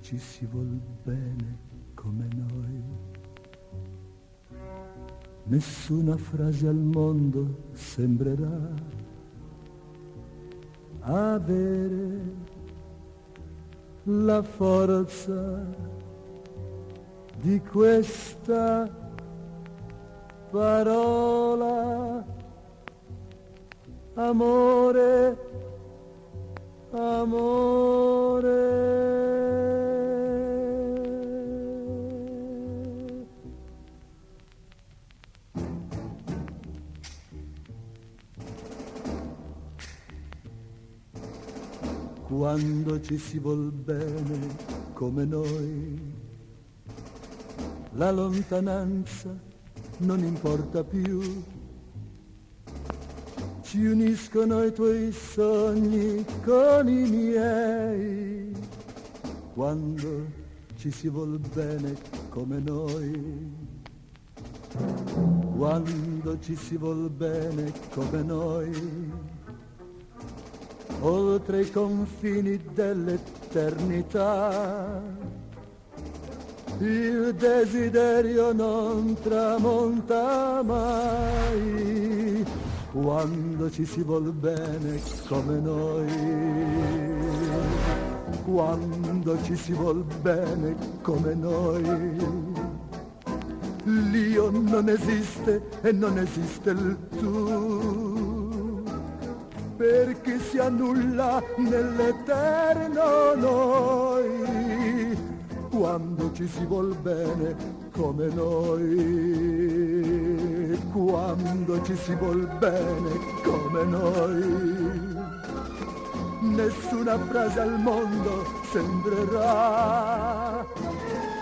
ci si vuol bene come noi. Nessuna frase al mondo sembrerà avere la forza di questa parola. Amore, amore. Quando ci si vuol bene come noi, la lontananza non importa più. Ci uniscono i tuoi sogni con i miei. Quando ci si vuol bene come noi, quando ci si vuol bene come noi, oltre i confini dell'eternità, il desiderio non tramonta mai. Quando ci si vuol bene come noi, quando ci si vuol bene come noi, l'io non esiste e non esiste il tu, perché si annulla nell'eterno noi. Quando ci si vuol bene come noi, quando ci si vuol bene come noi, nessuna frase al mondo sembrerà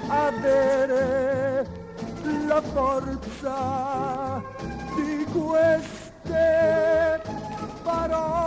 avere la forza di queste parole.